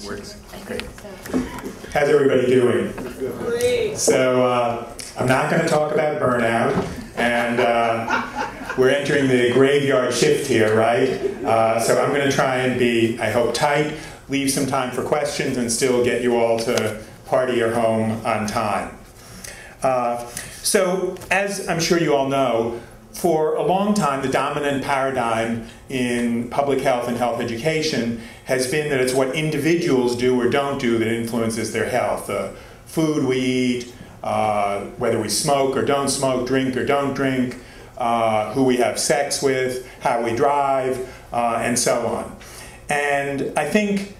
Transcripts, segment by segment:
Works. Great. How's everybody doing? Great. So I'm not going to talk about burnout, and we're entering the graveyard shift here, right? So I'm going to try and be, I hope, tight, leave some time for questions, and still get you all to party or home on time. So as I'm sure you all know, for a long time, the dominant paradigm in public health and health education has been that it's what individuals do or don't do that influences their health. The food we eat, whether we smoke or don't smoke, drink or don't drink, who we have sex with, how we drive, and so on. And I think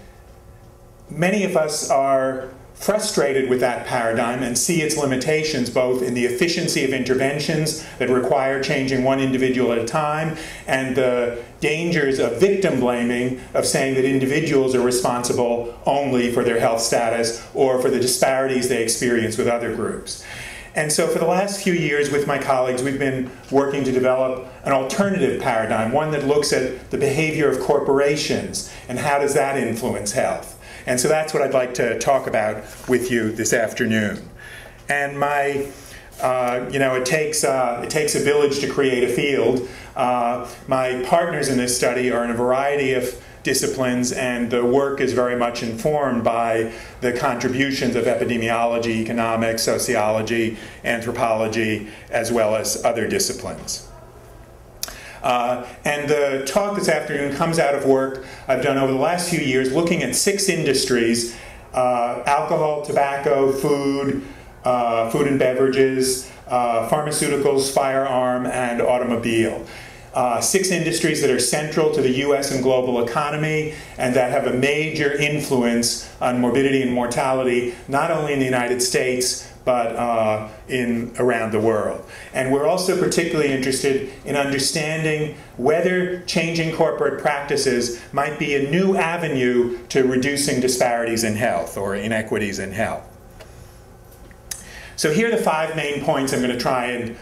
many of us are frustrated with that paradigm and see its limitations both in the efficiency of interventions that require changing one individual at a time and the dangers of victim blaming, of saying that individuals are responsible only for their health status or for the disparities they experience with other groups. And so for the last few years with my colleagues, we've been working to develop an alternative paradigm, one that looks at the behavior of corporations and how does that influence health. And so that's what I'd like to talk about with you this afternoon. And my, it takes a village to create a field. My partners in this study are in a variety of disciplines, and the work is very much informed by the contributions of epidemiology, economics, sociology, anthropology, as well as other disciplines. And the talk this afternoon comes out of work I've done over the last few years looking at 6 industries: alcohol, tobacco, food, food and beverages, pharmaceuticals, firearm, and automobile. 6 industries that are central to the US and global economy and that have a major influence on morbidity and mortality, not only in the United States, but around the world. And we're also particularly interested in understanding whether changing corporate practices might be a new avenue to reducing disparities in health or inequities in health. So here are the 5 main points I'm going to try and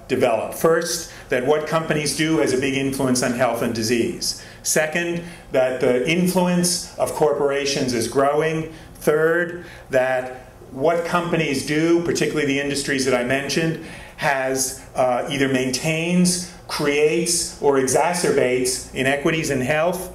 develop. First, that what companies do has a big influence on health and disease. Second, that the influence of corporations is growing. Third, that what companies do, particularly the industries that I mentioned, has either maintains, creates, or exacerbates inequities in health.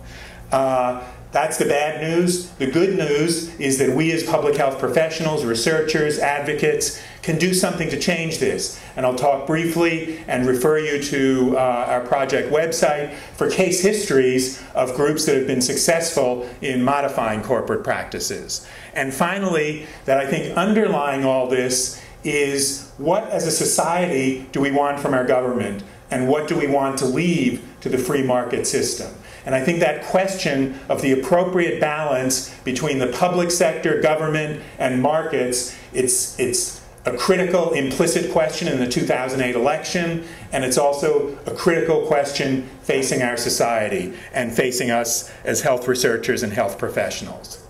That's the bad news. The good news is that we as public health professionals, researchers, advocates, can do something to change this. And I'll talk briefly and refer you to our project website for case histories of groups that have been successful in modifying corporate practices. And finally, that I think underlying all this is what as a society do we want from our government, and what do we want to leave to the free market system? And I think that question of the appropriate balance between the public sector, government, and markets, it's a critical implicit question in the 2008 election, and it's also a critical question facing our society and facing us as health researchers and health professionals.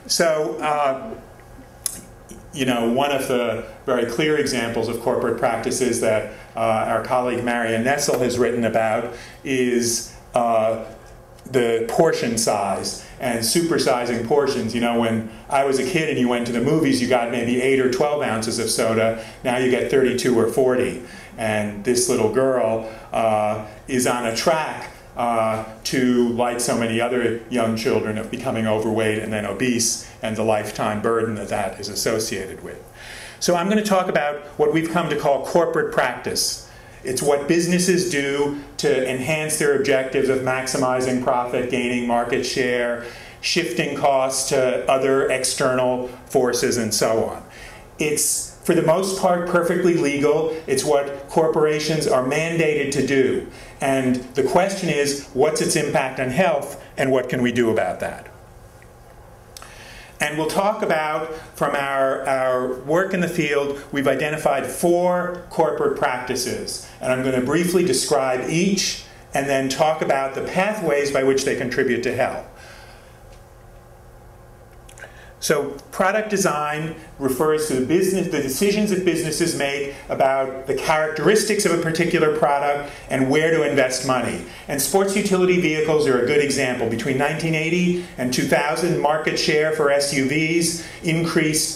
So, one of the very clear examples of corporate practices that our colleague Marion Nessel has written about is the portion size and supersizing portions. When I was a kid and you went to the movies, you got maybe 8 or 12 ounces of soda. Now you get 32 or 40. And this little girl is on a track to, like so many other young children, of becoming overweight and then obese, and the lifetime burden that that is associated with. So I'm going to talk about what we've come to call corporate practice. It's what businesses do to enhance their objectives of maximizing profit, gaining market share, shifting costs to other external forces, and so on. It's, for the most part, perfectly legal. It's what corporations are mandated to do. And the question is, what's its impact on health, and what can we do about that? And we'll talk about, from our work in the field, we've identified 4 corporate practices. And I'm going to briefly describe each and then talk about the pathways by which they contribute to health. So product design refers to the decisions that businesses make about the characteristics of a particular product and where to invest money. And sports utility vehicles are a good example. Between 1980 and 2000, market share for SUVs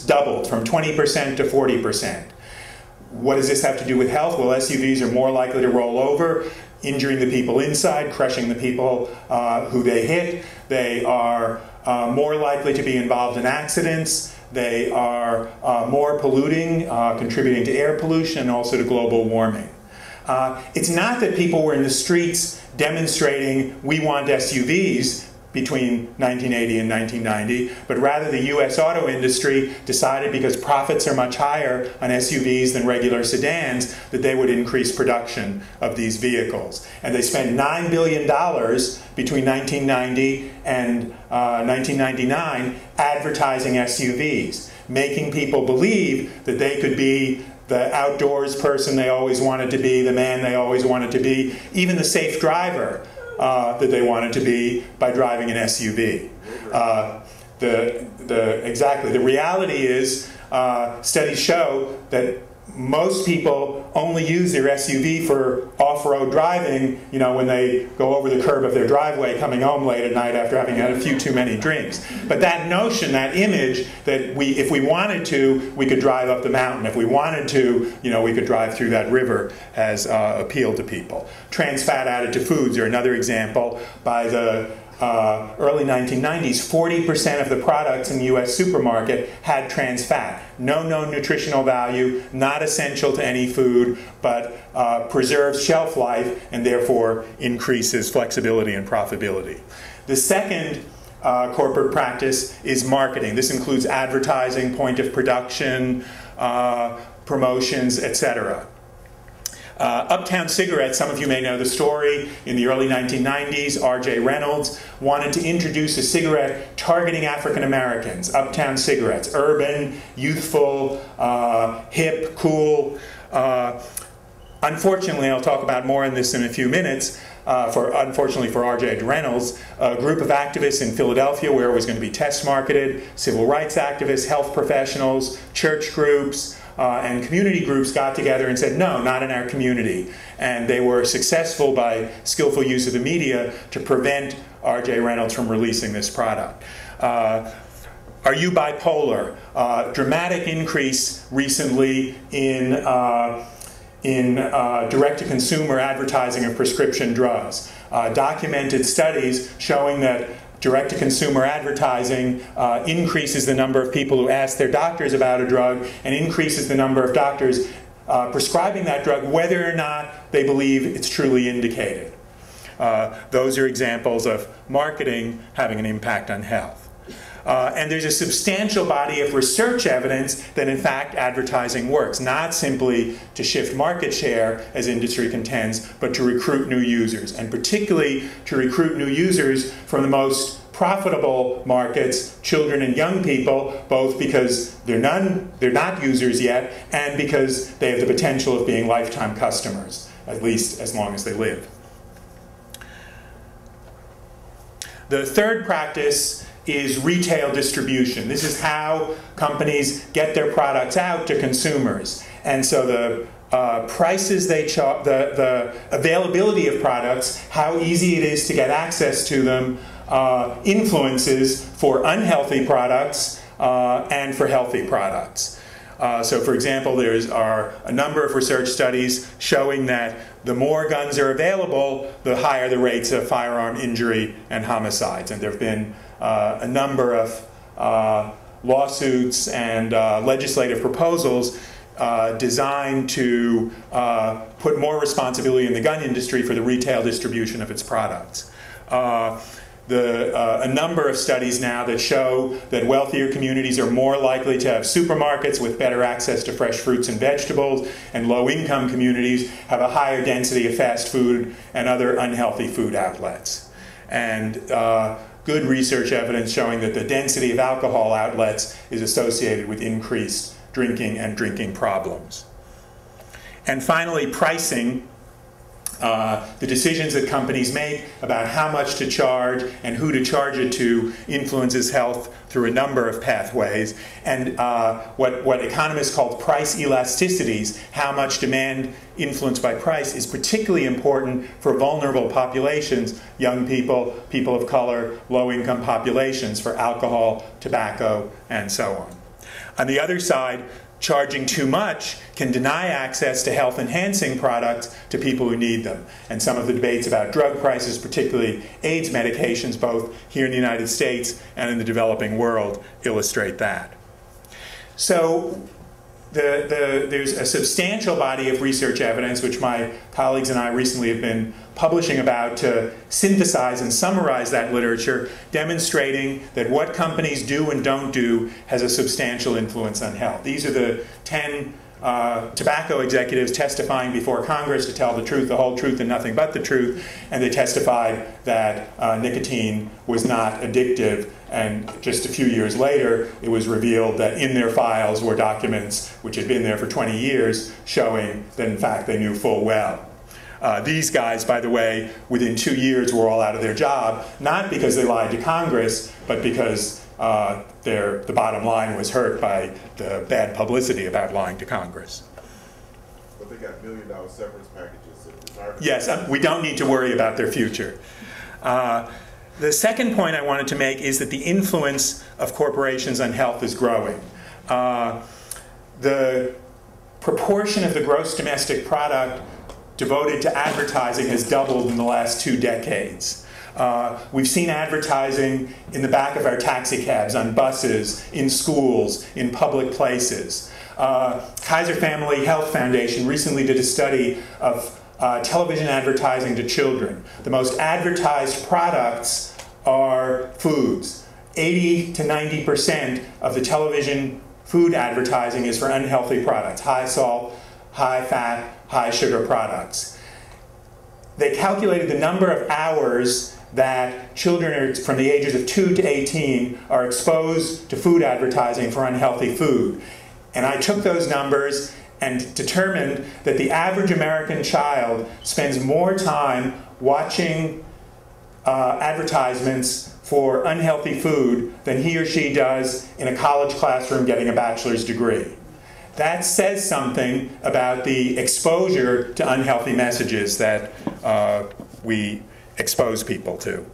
doubled from 20% to 40%. What does this have to do with health? Well, SUVs are more likely to roll over, injuring the people inside, crushing the people who they hit. They are more likely to be involved in accidents. They are more polluting, contributing to air pollution and also to global warming. It's not that people were in the streets demonstrating, we want SUVs, between 1980 and 1990, but rather the US auto industry decided, because profits are much higher on SUVs than regular sedans, that they would increase production of these vehicles. And they spent $9 billion between 1990 and 1999 advertising SUVs, making people believe that they could be the outdoors person they always wanted to be, the man they always wanted to be, even the safe driver that they wanted to be by driving an SUV. Exactly. The reality is, studies show that most people only use their SUV for off-road driving, you know, when they go over the curb of their driveway coming home late at night after having had a few too many drinks. But that notion, that image that if we wanted to, we could drive up the mountain. If we wanted to, you know, we could drive through that river, has appealed to people. Trans fat added to foods are another example. By the early 1990s, 40% of the products in the US supermarket had trans fat. No known nutritional value, not essential to any food, but preserves shelf life and therefore increases flexibility and profitability. The second corporate practice is marketing. This includes advertising, point of production, promotions, etc. Uptown Cigarettes, some of you may know the story. In the early 1990s, R.J. Reynolds wanted to introduce a cigarette targeting African Americans. Uptown Cigarettes, urban, youthful, hip, cool. Unfortunately, I'll talk about more on this in a few minutes. Unfortunately for R.J. Reynolds, a group of activists in Philadelphia where it was going to be test marketed, civil rights activists, health professionals, church groups, and community groups got together and said, no, not in our community. And they were successful by skillful use of the media to prevent R.J. Reynolds from releasing this product. Are you bipolar? Dramatic increase recently in direct-to-consumer advertising of prescription drugs. Documented studies showing that direct-to-consumer advertising increases the number of people who ask their doctors about a drug and increases the number of doctors prescribing that drug, whether or not they believe it's truly indicated. Those are examples of marketing having an impact on health. And there's a substantial body of research evidence that in fact advertising works, not simply to shift market share as industry contends, but to recruit new users, and particularly to recruit new users from the most profitable markets, children and young people, both because they're not users yet, and because they have the potential of being lifetime customers, at least as long as they live. The third practice is retail distribution. This is how companies get their products out to consumers. And so the prices they charge, the availability of products, how easy it is to get access to them, influences for unhealthy products and for healthy products. So for example, there are a number of research studies showing that the more guns are available, the higher the rates of firearm injury and homicides. And there have been a number of lawsuits and legislative proposals designed to put more responsibility in the gun industry for the retail distribution of its products. A number of studies now that show that wealthier communities are more likely to have supermarkets with better access to fresh fruits and vegetables, and low-income communities have a higher density of fast food and other unhealthy food outlets. And good research evidence showing that the density of alcohol outlets is associated with increased drinking and drinking problems. And finally, pricing. The decisions that companies make about how much to charge and who to charge it to influences health through a number of pathways. And what economists call price elasticities, how much demand influenced by price, is particularly important for vulnerable populations, young people, people of color, low-income populations, for alcohol, tobacco, and so on. On the other side, charging too much can deny access to health-enhancing products to people who need them. And some of the debates about drug prices, particularly AIDS medications, both here in the United States and in the developing world, illustrate that. So there's a substantial body of research evidence, which my colleagues and I recently have been publishing about, to synthesize and summarize that literature, demonstrating that what companies do and don't do has a substantial influence on health. These are the 10 tobacco executives testifying before Congress to tell the truth, the whole truth, and nothing but the truth, and they testified that nicotine was not addictive. And just a few years later, it was revealed that in their files were documents which had been there for 20 years showing that, in fact, they knew full well. These guys, by the way, within 2 years were all out of their job, not because they lied to Congress, but because the bottom line was hurt by the bad publicity about lying to Congress. But they got $1 million severance packages. Yes, we don't need to worry about their future. The second point I wanted to make is that the influence of corporations on health is growing. The proportion of the gross domestic product devoted to advertising has doubled in the last 2 decades. We've seen advertising in the back of our taxi cabs, on buses, in schools, in public places. Kaiser Family Health Foundation recently did a study of television advertising to children. The most advertised products are foods. 80 to 90% of the television food advertising is for unhealthy products, high salt, high fat, high sugar products. They calculated the number of hours that children from the ages of 2 to 18 are exposed to food advertising for unhealthy food. And I took those numbers and determined that the average American child spends more time watching advertisements for unhealthy food than he or she does in a college classroom getting a bachelor's degree. That says something about the exposure to unhealthy messages that we expose people to.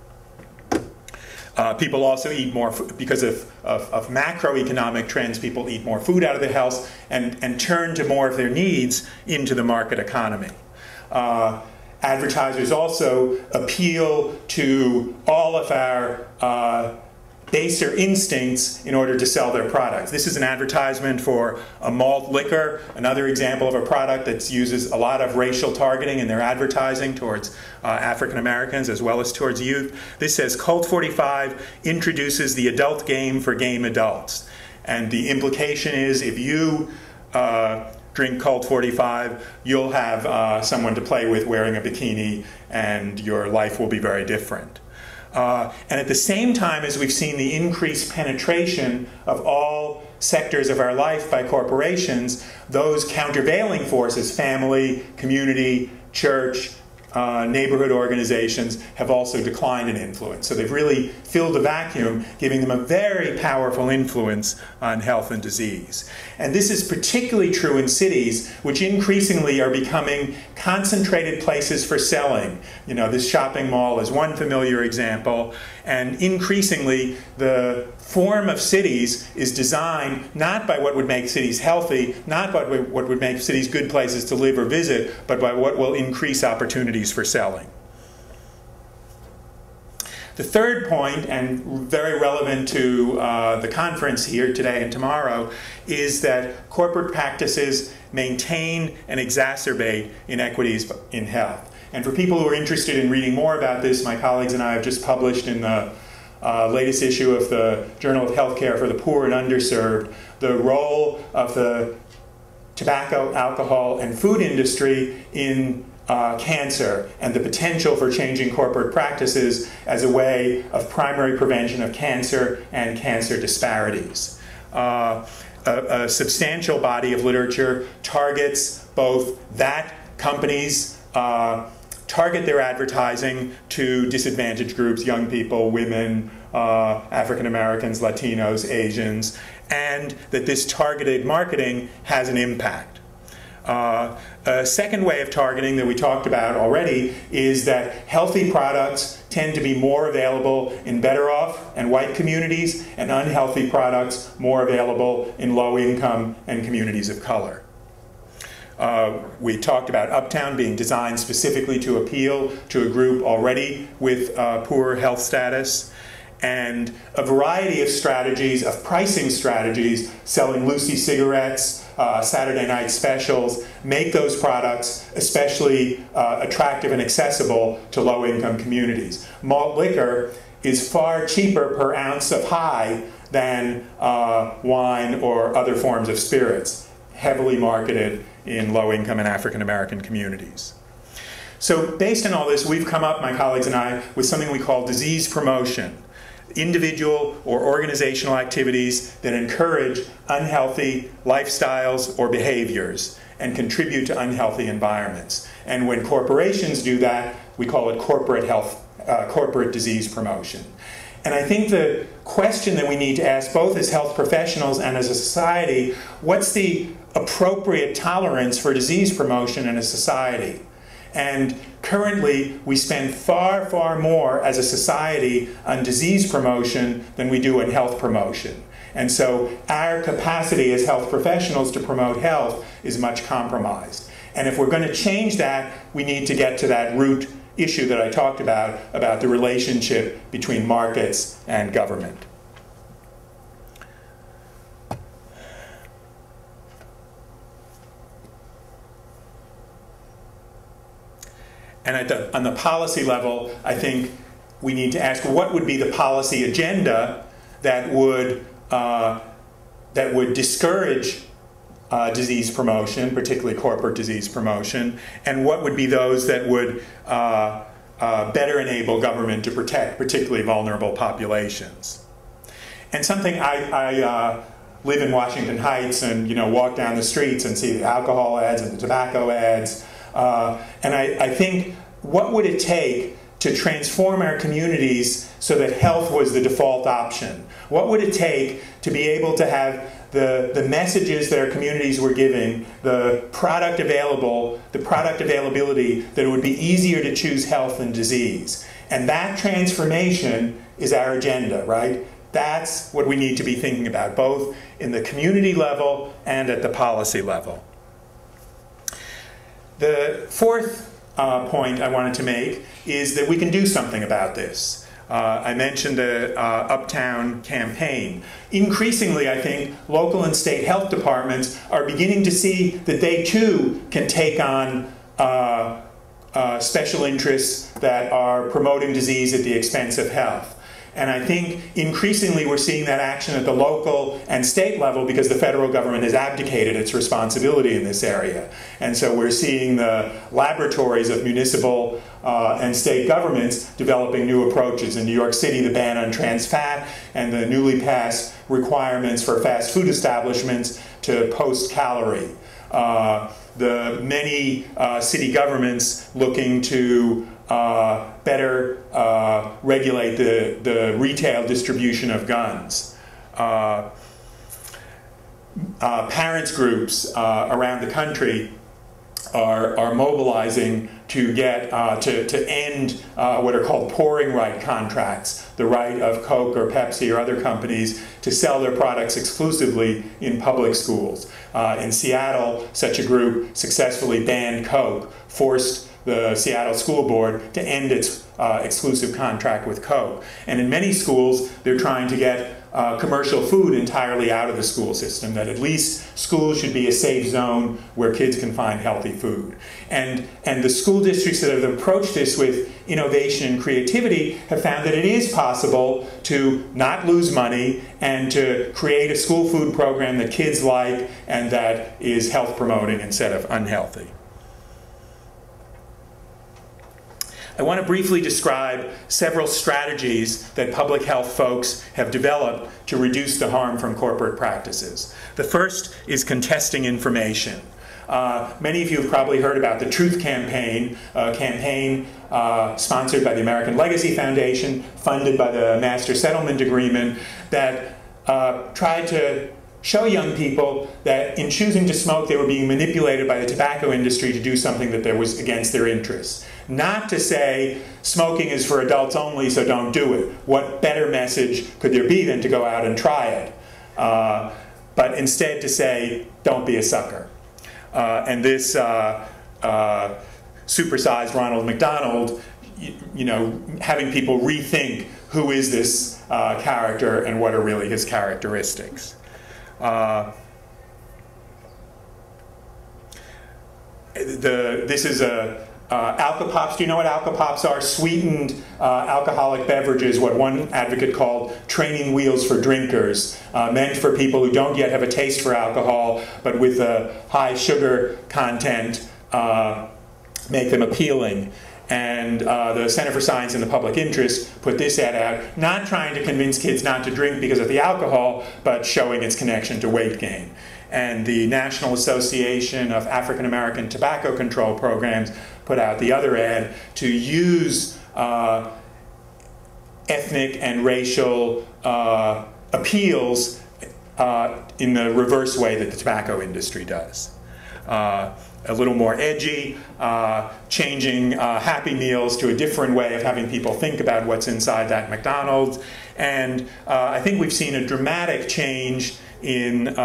People also eat more food because of macroeconomic trends. People eat more food out of their house and turn to more of their needs into the market economy. Advertisers also appeal to all of our baser instincts in order to sell their products. This is an advertisement for a malt liquor, another example of a product that uses a lot of racial targeting in their advertising towards African Americans as well as towards youth. This says Colt 45 introduces the adult game for game adults. And the implication is if you drink Colt 45, you'll have someone to play with wearing a bikini and your life will be very different. And at the same time as we've seen the increased penetration of all sectors of our life by corporations, those countervailing forces, family, community, church, neighborhood organizations, have also declined in influence. So they've really filled a vacuum, giving them a very powerful influence on health and disease. And this is particularly true in cities, which increasingly are becoming concentrated places for selling. You know, this shopping mall is one familiar example. And increasingly, the form of cities is designed not by what would make cities healthy, not by what would make cities good places to live or visit, but by what will increase opportunities for selling. The third point, and very relevant to the conference here today and tomorrow, is that corporate practices maintain and exacerbate inequities in health. And for people who are interested in reading more about this, my colleagues and I have just published in the latest issue of the Journal of Healthcare for the Poor and Underserved the role of the tobacco, alcohol, and food industry in cancer and the potential for changing corporate practices as a way of primary prevention of cancer and cancer disparities. A substantial body of literature targets both that companies target their advertising to disadvantaged groups, young people, women, African Americans, Latinos, Asians, and that this targeted marketing has an impact. A second way of targeting that we talked about already is that healthy products tend to be more available in better off and white communities, and unhealthy products more available in low income and communities of color. We talked about Uptown being designed specifically to appeal to a group already with poor health status, and a variety of strategies, of pricing strategies, selling Lucy cigarettes, Saturday night specials, make those products especially attractive and accessible to low-income communities. Malt liquor is far cheaper per ounce of high than wine or other forms of spirits, heavily marketed in low-income and African-American communities. So based on all this, we've come up, my colleagues and I, with something we call disease promotion. Individual or organizational activities that encourage unhealthy lifestyles or behaviors and contribute to unhealthy environments. And when corporations do that, we call it corporate disease promotion. And I think the question that we need to ask, both as health professionals and as a society, what's the appropriate tolerance for disease promotion in a society? And currently, we spend far, far more as a society on disease promotion than we do on health promotion. And so our capacity as health professionals to promote health is much compromised. And if we're going to change that, we need to get to that root issue that I talked about the relationship between markets and government. And on the policy level, I think we need to ask what would be the policy agenda that would discourage disease promotion, particularly corporate disease promotion, and what would be those that would better enable government to protect particularly vulnerable populations. And something I live in Washington Heights and walk down the streets and see the alcohol ads and the tobacco ads. And I think, what would it take to transform our communities so that health was the default option? What would it take to be able to have the messages that our communities were giving, the product availability, that it would be easier to choose health than disease? And that transformation is our agenda, right? That's what we need to be thinking about, both in the community level and at the policy level. The fourth point I wanted to make is that we can do something about this. I mentioned the Uptown campaign. Increasingly, I think, local and state health departments are beginning to see that they too can take on special interests that are promoting disease at the expense of health. And I think increasingly we're seeing that action at the local and state level because the federal government has abdicated its responsibility in this area. And so we're seeing the laboratories of municipal and state governments developing new approaches. In New York City, the ban on trans fat and the newly passed requirements for fast food establishments to post calorie. The many city governments looking to better regulate the retail distribution of guns. Parents groups around the country are mobilizing to get to end what are called pouring right contracts, the right of Coke or Pepsi or other companies to sell their products exclusively in public schools. In Seattle, such a group successfully banned Coke, forced the Seattle School Board to end its exclusive contract with Coke. And in many schools, they're trying to get commercial food entirely out of the school system, that at least schools should be a safe zone where kids can find healthy food. And the school districts that have approached this with innovation and creativity have found that it is possible to not lose money and to create a school food program that kids like and that is health promoting instead of unhealthy. I want to briefly describe several strategies that public health folks have developed to reduce the harm from corporate practices. The first is contesting information. Many of you have probably heard about the Truth Campaign, a campaign sponsored by the American Legacy Foundation, funded by the Master Settlement Agreement, that tried to show young people that in choosing to smoke, they were being manipulated by the tobacco industry to do something that was against their interests. Not to say smoking is for adults only, so don't do it. What better message could there be than to go out and try it? But instead to say, don't be a sucker. And this supersized Ronald McDonald, having people rethink who is this character and what are really his characteristics. This is Alka-Pops. Do you know what Alka-Pops are? Sweetened alcoholic beverages, what one advocate called training wheels for drinkers, meant for people who don't yet have a taste for alcohol, but with a high sugar content, make them appealing. And the Center for Science and the Public Interest put this ad out, not trying to convince kids not to drink because of the alcohol, but showing its connection to weight gain. And the National Association of African American Tobacco Control Programs put out the other ad to use ethnic and racial appeals in the reverse way that the tobacco industry does. A little more edgy, changing Happy Meals to a different way of having people think about what's inside that McDonald's. And I think we've seen a dramatic change in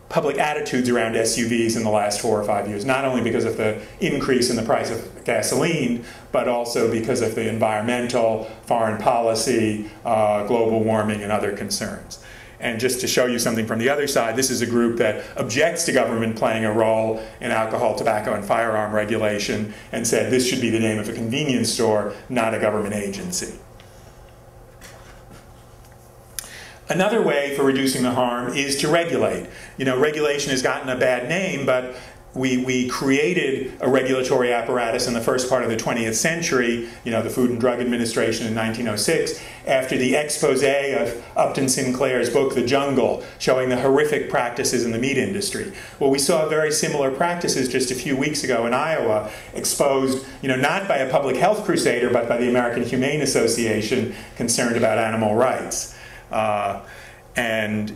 public attitudes around SUVs in the last 4 or 5 years, not only because of the increase in the price of gasoline, but also because of the environmental, foreign policy, global warming, and other concerns. And just to show you something from the other side, this is a group that objects to government playing a role in alcohol, tobacco, and firearm regulation, and said this should be the name of a convenience store, not a government agency. Another way for reducing the harm is to regulate. Regulation has gotten a bad name, but we created a regulatory apparatus in the first part of the 20th century, the Food and Drug Administration in 1906, after the expose of Upton Sinclair's book, The Jungle, showing the horrific practices in the meat industry. Well, we saw very similar practices just a few weeks ago in Iowa, exposed, not by a public health crusader, but by the American Humane Association, concerned about animal rights. And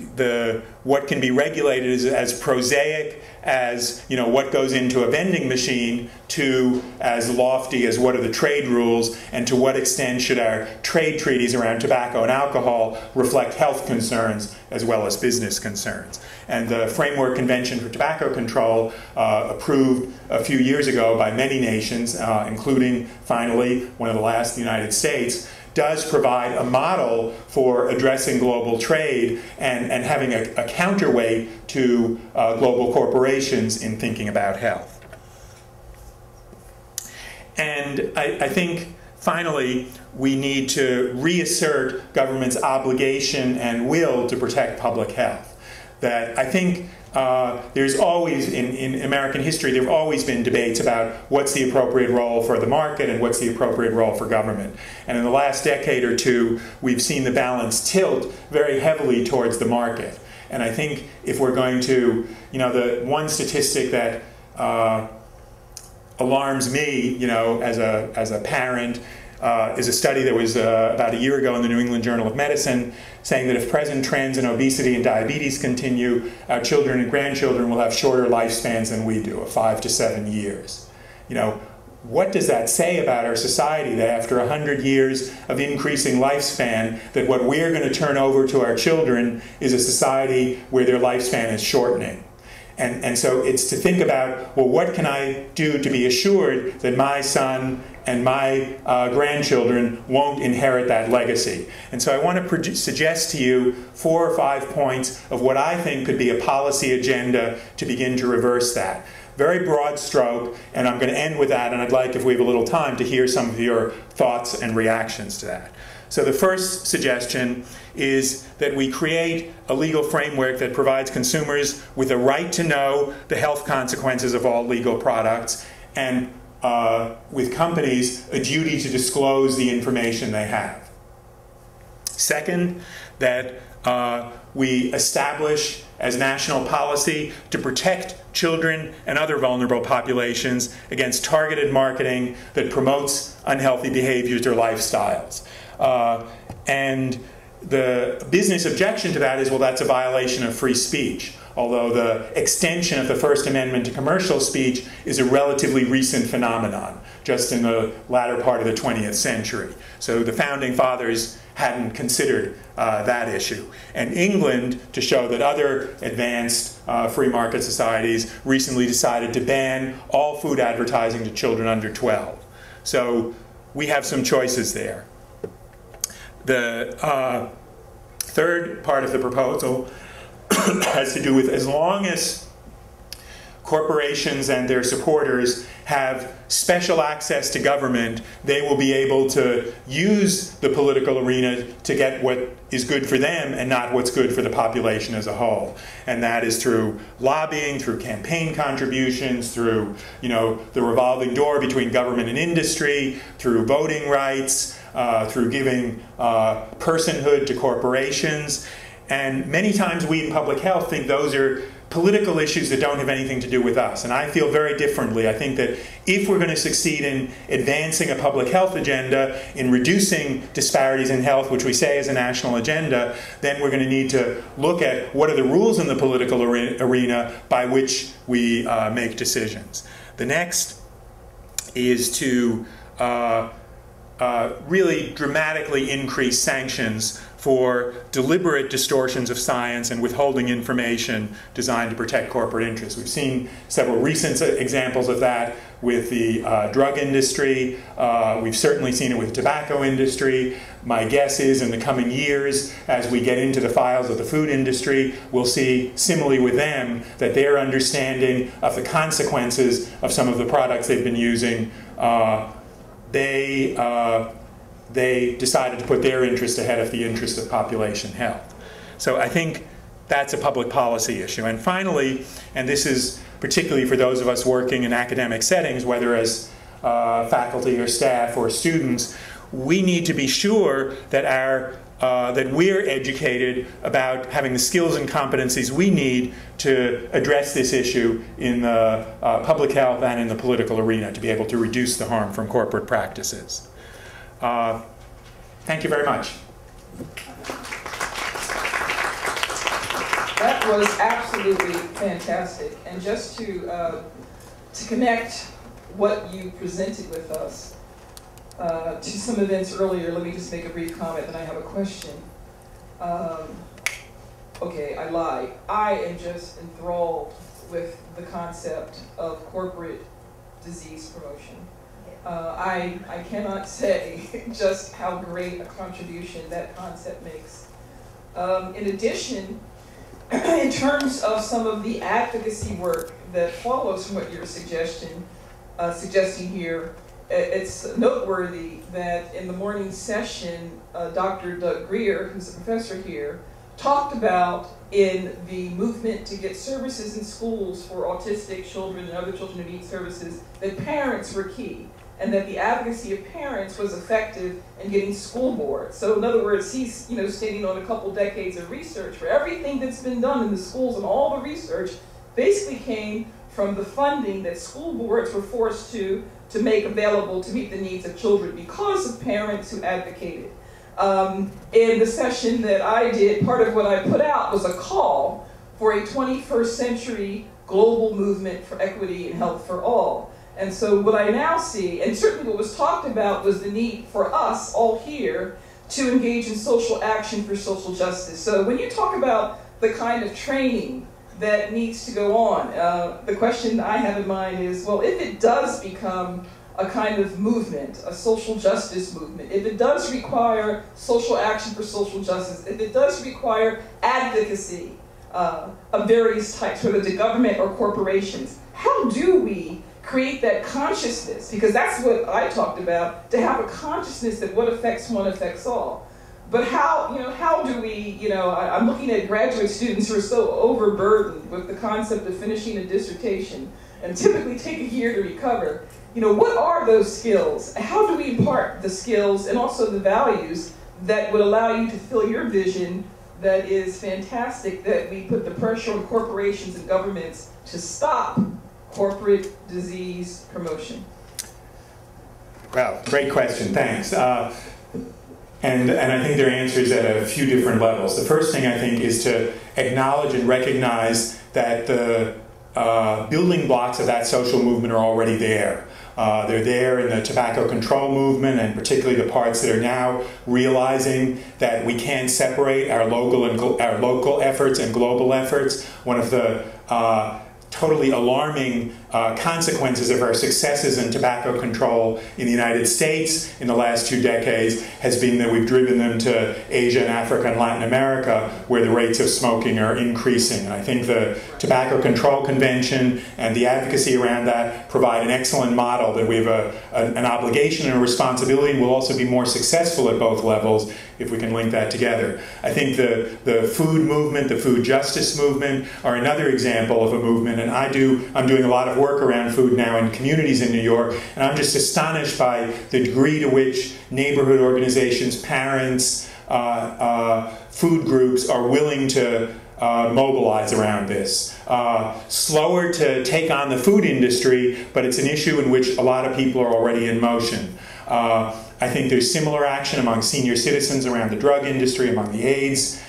what can be regulated is as prosaic as what goes into a vending machine, to as lofty as what are the trade rules, and to what extent should our trade treaties around tobacco and alcohol reflect health concerns as well as business concerns. And the Framework Convention for Tobacco Control, approved a few years ago by many nations, including, finally, one of the last, the United States, does provide a model for addressing global trade and having a counterweight to global corporations in thinking about health. And I think, finally, we need to reassert government's obligation and will to protect public health. That I think there's always, in American history, there have always been debates about what's the appropriate role for the market and what's the appropriate role for government. And in the last decade or two, we've seen the balance tilt very heavily towards the market. And I think if we're going to, the one statistic that alarms me, as a parent, is a study that was about a year ago in the New England Journal of Medicine, saying that if present trends in obesity and diabetes continue, our children and grandchildren will have shorter lifespans than we do, of 5 to 7 years. What does that say about our society, that after 100 years of increasing lifespan, that what we're going to turn over to our children is a society where their lifespan is shortening? And so it's to think about, well, what can I do to be assured that my son and my grandchildren won't inherit that legacy? And so I want to suggest to you 4 or 5 points of what I think could be a policy agenda to begin to reverse that. Very broad stroke, and I'm going to end with that, and I'd like, if we have a little time, to hear some of your thoughts and reactions to that. So the first suggestion is that we create a legal framework that provides consumers with a right to know the health consequences of all legal products, and with companies a duty to disclose the information they have. Second, that we establish as national policy to protect children and other vulnerable populations against targeted marketing that promotes unhealthy behaviors or lifestyles. And the business objection to that is, well, that's a violation of free speech, although the extension of the First Amendment to commercial speech is a relatively recent phenomenon, just in the latter part of the 20th century. So the Founding Fathers hadn't considered that issue. And England, to show that other advanced free market societies recently decided to ban all food advertising to children under 12. So we have some choices there. The third part of the proposal has to do with, as long as corporations and their supporters have special access to government, they will be able to use the political arena to get what is good for them and not what's good for the population as a whole. And that is through lobbying, through campaign contributions, through, you know, the revolving door between government and industry, through voting rights, through giving personhood to corporations. And many times we in public health think those are political issues that don't have anything to do with us. And I feel very differently. I think that if we're going to succeed in advancing a public health agenda, in reducing disparities in health, which we say is a national agenda, then we're going to need to look at what are the rules in the political arena by which we make decisions. The next is to really dramatically increase sanctions for deliberate distortions of science and withholding information designed to protect corporate interests. We've seen several recent examples of that with the drug industry. We've certainly seen it with the tobacco industry. My guess is in the coming years, as we get into the files of the food industry, we'll see similarly with them that their understanding of the consequences of some of the products they've been using, they decided to put their interest ahead of the interest of population health. So I think that's a public policy issue. And finally, and this is particularly for those of us working in academic settings, whether as faculty or staff or students, we need to be sure that that we're educated about having the skills and competencies we need to address this issue in the public health and in the political arena to be able to reduce the harm from corporate practices. Thank you very much. That was absolutely fantastic. And just to connect what you presented with us to some events earlier, let me just make a brief comment, then I have a question. Okay, I lied. I am just enthralled with the concept of corporate disease promotion. I cannot say just how great a contribution that concept makes. In addition, in terms of some of the advocacy work that follows from what you're suggesting here, it's noteworthy that in the morning session, Dr. Doug Greer, who's a professor here, talked about in the movement to get services in schools for autistic children and other children who need services, that parents were key, and that the advocacy of parents was effective in getting school boards. So in other words, he's stating on a couple decades of research where everything that's been done in the schools and all the research basically came from the funding that school boards were forced to make available to meet the needs of children because of parents who advocated. In the session that I did, part of what I put out was a call for a 21st century global movement for equity and health for all. And so what I now see, and certainly what was talked about, was the need for us all here to engage in social action for social justice. So when you talk about the kind of training that needs to go on, the question I have in mind is, well, if it does become a kind of movement, a social justice movement, if it does require social action for social justice, if it does require advocacy of various types, whether it's government or corporations, how do we create that consciousness? Because that's what I talked about, to have a consciousness that what affects one affects all. But how do we, I'm looking at graduate students who are so overburdened with the concept of finishing a dissertation and typically take a year to recover. What are those skills? How do we impart the skills and also the values that would allow you to fill your vision that is fantastic that we put the pressure on corporations and governments to stop corporate disease promotion? Well, great question, thanks. And I think there are answers at a few different levels. The first thing I think is to acknowledge and recognize that the building blocks of that social movement are already there. They're there in the tobacco control movement, and particularly the parts that are now realizing that we can't separate our local efforts and global efforts. One of the totally alarming consequences of our successes in tobacco control in the United States in the last 2 decades has been that we've driven them to Asia and Africa and Latin America, where the rates of smoking are increasing. And I think the Tobacco Control Convention and the advocacy around that provide an excellent model that we have an obligation and a responsibility, and we'll also be more successful at both levels if we can link that together. I think the food movement, the food justice movement are another example of a movement, and I'm doing a lot of work around food now in communities in New York, and I'm just astonished by the degree to which neighborhood organizations, parents, food groups are willing to mobilize around this. Slower to take on the food industry, but it's an issue in which a lot of people are already in motion. I think there's similar action among senior citizens around the drug industry, among the AIDS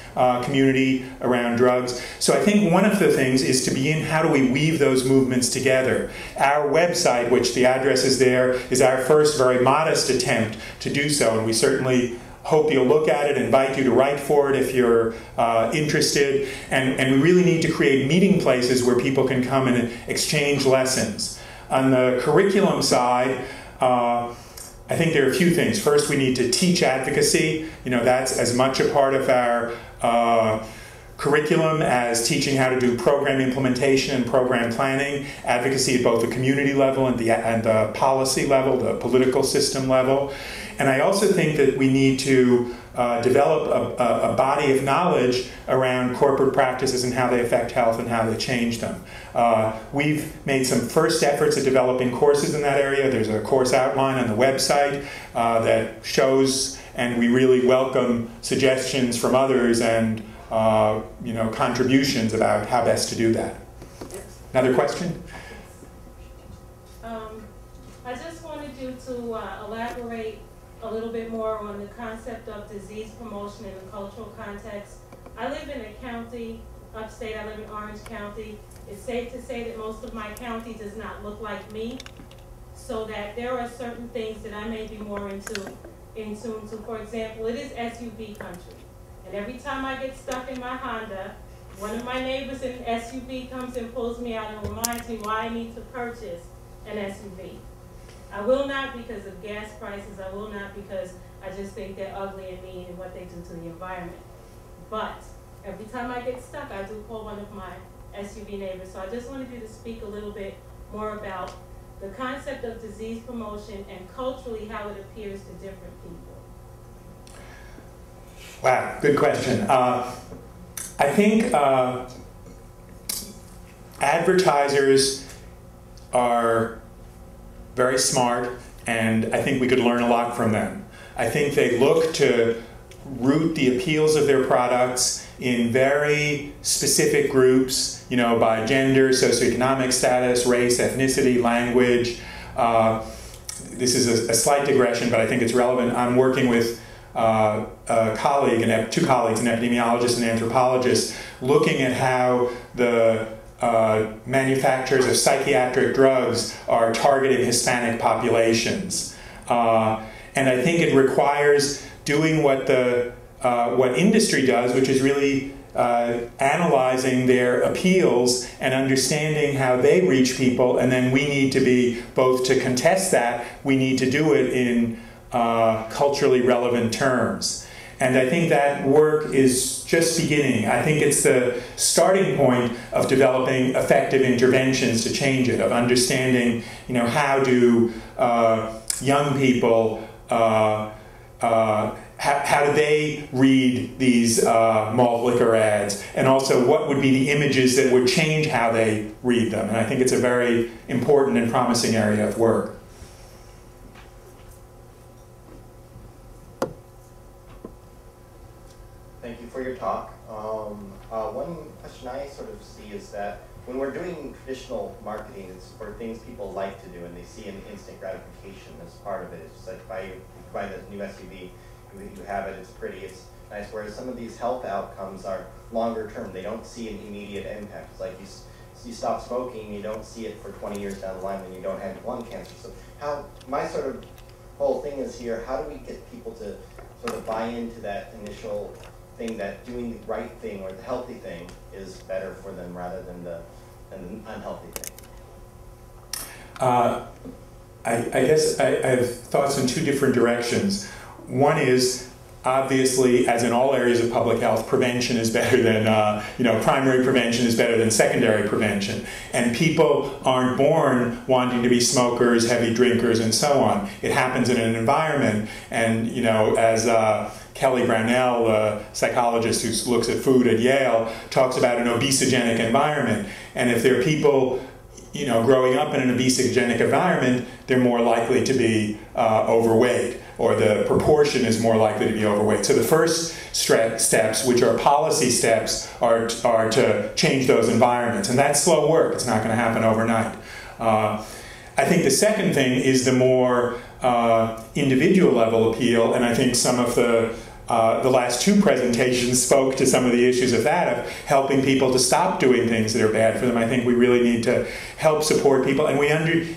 community around drugs. So I think one of the things is to begin, how do we weave those movements together? Our website, which the address is there, is our first very modest attempt to do so, and we certainly hope you'll look at it, invite you to write for it if you're interested, and we really need to create meeting places where people can come and exchange lessons. On the curriculum side, I think there are a few things. First, we need to teach advocacy. You know, that's as much a part of our curriculum as teaching how to do program implementation and program planning, advocacy at both the community level and the policy level, the political system level. And I also think that we need to develop a body of knowledge around corporate practices and how they affect health and how they change them. We've made some first efforts at developing courses in that area. There's a course outline on the website that shows, and we really welcome suggestions from others and contributions about how best to do that. Another question? I just wanted you to elaborate a little bit more on the concept of disease promotion in the cultural context. I live in a county, upstate, I live in Orange County. It's safe to say that most of my county does not look like me, so that there are certain things that I may be more in tune to. For example, it is SUV country. And every time I get stuck in my Honda, one of my neighbors in an SUV comes and pulls me out and reminds me why I need to purchase an SUV. I will not because of gas prices. I will not because I just think they're ugly and mean and what they do to the environment. But every time I get stuck, I do call one of my SUV neighbors. So I just wanted you to speak a little bit more about the concept of disease promotion and culturally how it appears to different people. Wow, good question. I think advertisers are very smart, and I think we could learn a lot from them. I think they look to root the appeals of their products in very specific groups, by gender, socioeconomic status, race, ethnicity, language. This is a slight digression, but I think it's relevant. I'm working with a colleague, two colleagues, an epidemiologist and anthropologist, looking at how the manufacturers of psychiatric drugs are targeting Hispanic populations. And I think it requires doing what industry does, which is really analyzing their appeals and understanding how they reach people, and then we need to be, both to contest that, we need to do it in culturally relevant terms. And I think that work is just beginning. I think it's the starting point of developing effective interventions to change it, of understanding, how do young people, how do they read these malt liquor ads, and also what would be the images that would change how they read them. And I think it's a very important and promising area of work. Thank you for your talk. is that when we're doing traditional marketing, it's for things people like to do and they see an instant gratification as part of it. It's just like you buy the new SUV, you have it, it's pretty, it's nice. Whereas some of these health outcomes are longer term. They don't see an immediate impact. It's like you stop smoking, you don't see it for 20 years down the line, and you don't have lung cancer. So my sort of whole thing is here, how do we get people to sort of buy into that initial thing that doing the right thing or the healthy thing is better for them rather than the unhealthy thing? I guess I have thoughts in two different directions. One is, obviously, as in all areas of public health, prevention is better than, primary prevention is better than secondary prevention. And people aren't born wanting to be smokers, heavy drinkers, and so on. It happens in an environment, and, as Kelly Brownell, a psychologist who looks at food at Yale, talks about an obesogenic environment. And if there are people growing up in an obesogenic environment, they're more likely to be overweight, or the proportion is more likely to be overweight. So the first steps, which are policy steps, are to change those environments. And that's slow work. It's not going to happen overnight. I think the second thing is the more individual level appeal, and I think some of the last two presentations spoke to some of the issues of that, of helping people to stop doing things that are bad for them. I think we really need to help support people, and we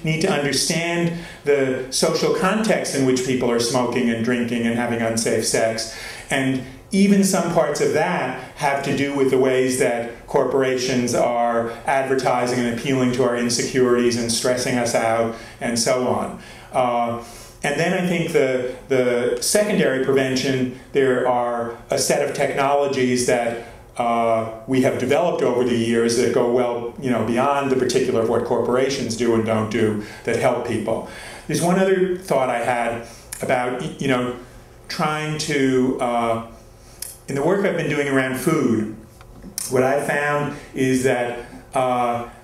need to understand the social context in which people are smoking and drinking and having unsafe sex. And even some parts of that have to do with the ways that corporations are advertising and appealing to our insecurities and stressing us out and so on. And then I think the secondary prevention, there are a set of technologies that we have developed over the years that go well, beyond the particular of what corporations do and don't do, that help people. There's one other thought I had about, trying to, in the work I've been doing around food, what I found is that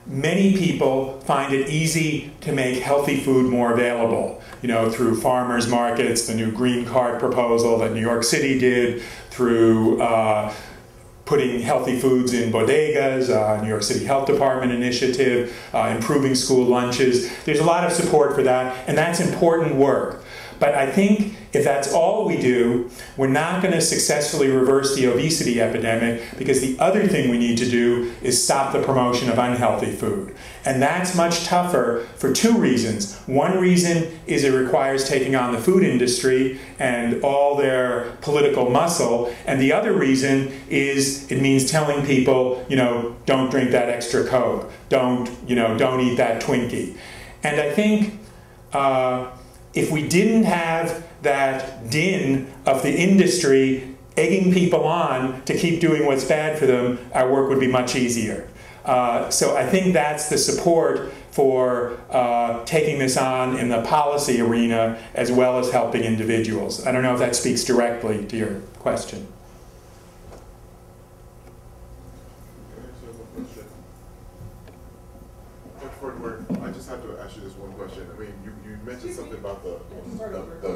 many people find it easy to make healthy food more available, through farmers markets, the new green cart proposal that New York City did, through putting healthy foods in bodegas, New York City Health Department initiative, improving school lunches. There's a lot of support for that, and that's important work. But I think if that's all we do, we're not going to successfully reverse the obesity epidemic, because the other thing we need to do is stop the promotion of unhealthy food. And that's much tougher for two reasons. One reason is it requires taking on the food industry and all their political muscle. And the other reason is it means telling people, don't drink that extra Coke. Don't eat that Twinkie. And I think if we didn't have that din of the industry egging people on to keep doing what's bad for them, our work would be much easier. So I think that's the support for taking this on in the policy arena, as well as helping individuals. I don't know if that speaks directly to your question. I just have to ask you this one question. I mean, you mentioned something about the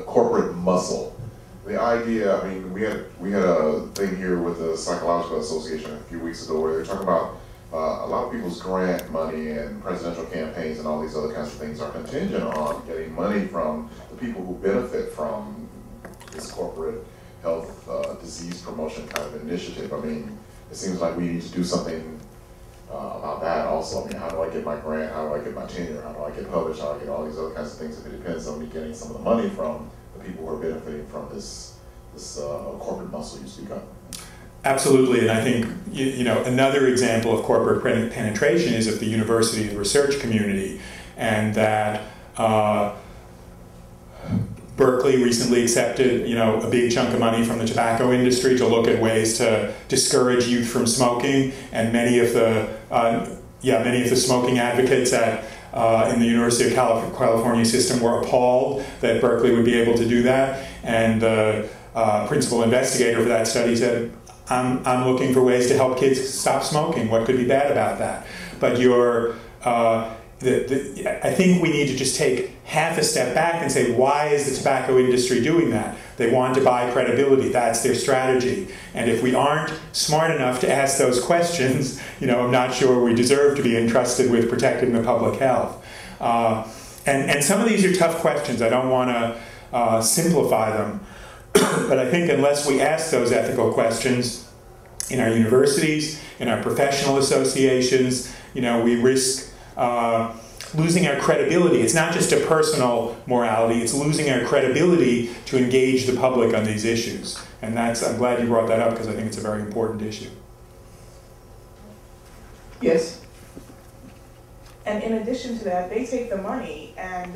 corporate muscle. The idea, I mean, we had a thing here with the Psychological Association a few weeks ago where they were talking about a lot of people's grant money and presidential campaigns and all these other kinds of things are contingent on getting money from the people who benefit from this corporate health disease promotion kind of initiative. I mean, it seems like we need to do something about that also. I mean, how do I get my grant? How do I get my tenure? How do I get published? How do I get all these other kinds of things if it depends on me getting some of the money from the people who are benefiting from this corporate muscle you speak of? Absolutely, and I think another example of corporate penetration is of the university and research community, and that Berkeley recently accepted a big chunk of money from the tobacco industry to look at ways to discourage youth from smoking, and many of the smoking advocates in the University of California system were appalled that Berkeley would be able to do that, and the principal investigator for that study said, I'm looking for ways to help kids stop smoking. What could be bad about that? But I think we need to just take half a step back and say, why is the tobacco industry doing that? They want to buy credibility. That's their strategy. And if we aren't smart enough to ask those questions, I'm not sure we deserve to be entrusted with protecting the public health. And some of these are tough questions. I don't want to simplify them. But I think unless we ask those ethical questions in our universities, in our professional associations, we risk losing our credibility. It's not just a personal morality, it's losing our credibility to engage the public on these issues. And I'm glad you brought that up because I think it's a very important issue. Yes. And in addition to that, they take the money, and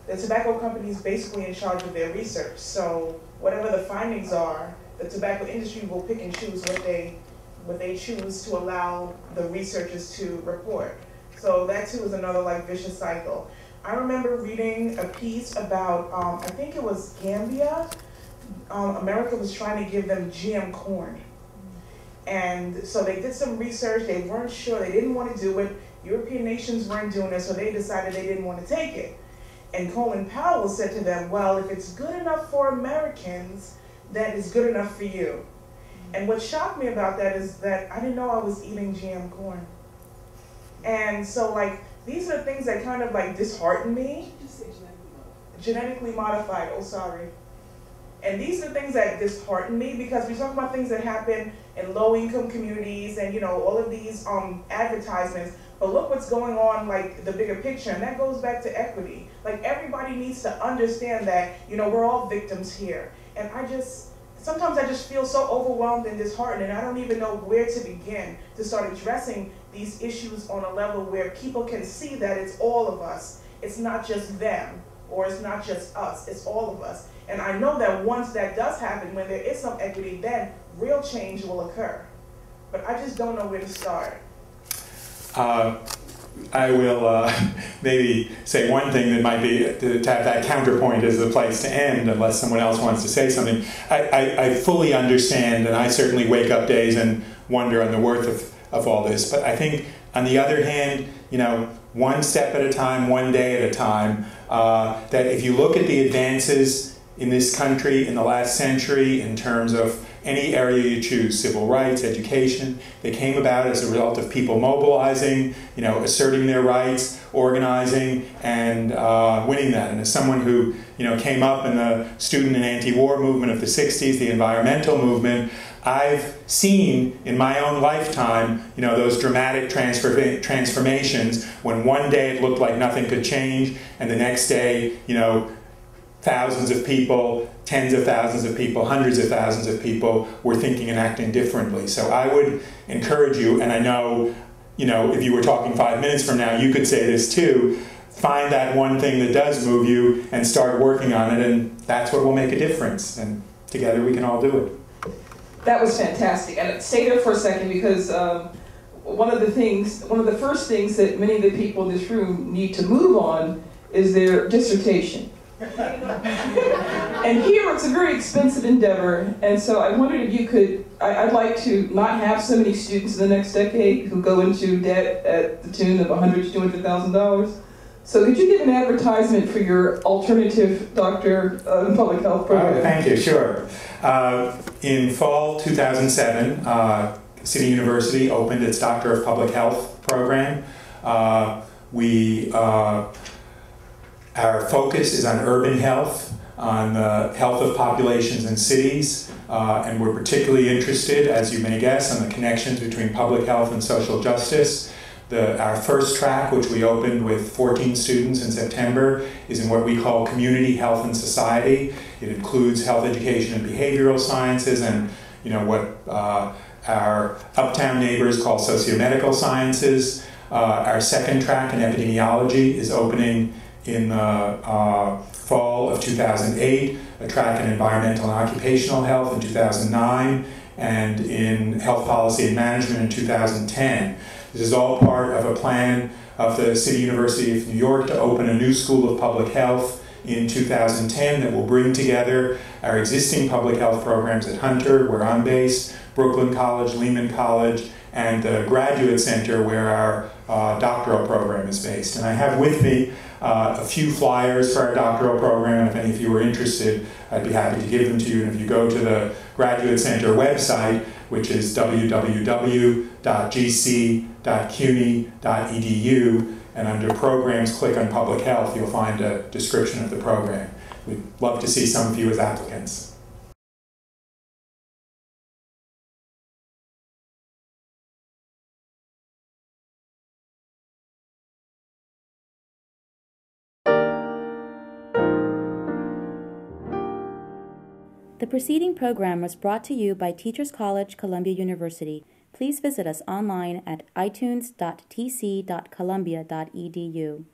the tobacco company is basically in charge of their research. So whatever the findings are, the tobacco industry will pick and choose what they choose to allow the researchers to report. So that too is another vicious cycle. I remember reading a piece about, I think it was Gambia. America was trying to give them GM corn. And so they did some research, they weren't sure, they didn't want to do it. European nations weren't doing it, so they decided they didn't want to take it. And Colin Powell said to them, well, if it's good enough for Americans, then it's good enough for you. And what shocked me about that is that I didn't know I was eating GM corn. And so these are things that kind of dishearten me. Just say Genetically modified, oh sorry. And these are things that dishearten me because we talk about things that happen in low-income communities and all of these advertisements. But look what's going on, the bigger picture, and that goes back to equity. Everybody needs to understand that we're all victims here. And sometimes I just feel so overwhelmed and disheartened, and I don't even know where to begin to start addressing these issues on a level where people can see that it's all of us. It's not just them, or it's not just us, it's all of us. And I know that once that does happen, when there is some equity, then real change will occur. But I just don't know where to start. I will maybe say one thing that might be to have that counterpoint as the place to end, unless someone else wants to say something. I fully understand, and I certainly wake up days and wonder on the worth of all this. But I think, on the other hand, one step at a time, one day at a time, that if you look at the advances in this country in the last century in terms of any area you choose, civil rights, education, they came about as a result of people mobilizing, asserting their rights, organizing, and winning that. And as someone who, came up in the student and anti-war movement of the 60s, the environmental movement, I've seen in my own lifetime, those dramatic transformations when one day it looked like nothing could change, and the next day, thousands of people, tens of thousands of people, hundreds of thousands of people were thinking and acting differently. So I would encourage you, and I know, if you were talking 5 minutes from now, you could say this too, find that one thing that does move you and start working on it, and that's what will make a difference. And together we can all do it. That was fantastic. And stay there for a second, because one of the first things that many of the people in this room need to move on is their dissertation. And here it's a very expensive endeavor, and so I wondered if you could, I'd like to not have so many students in the next decade who go into debt at the tune of $100,000 to $200,000. So could you give an advertisement for your alternative doctor in public health program? Oh, thank you, sure. In fall 2007, City University opened its Doctor of Public Health program. Our focus is on urban health, on the health of populations in cities, and we're particularly interested, as you may guess, on the connections between public health and social justice. Our first track, which we opened with 14 students in September, is in what we call community health and society. It includes health education and behavioral sciences, and what our uptown neighbors call socio-medical sciences. Our second track in epidemiology is opening in the fall of 2008, a track in environmental and occupational health in 2009, and in health policy and management in 2010. This is all part of a plan of the City University of New York to open a new school of public health in 2010 that will bring together our existing public health programs at Hunter, where I'm based, Brooklyn College, Lehman College, and the Graduate Center, where our doctoral program is based. And I have with me a few flyers for our doctoral program. If any of you are interested, I'd be happy to give them to you. And if you go to the Graduate Center website, which is www.gc.cuny.edu, and under Programs, click on Public Health, you'll find a description of the program. We'd love to see some of you as applicants. The preceding program was brought to you by Teachers College, Columbia University. Please visit us online at itunes.tc.columbia.edu.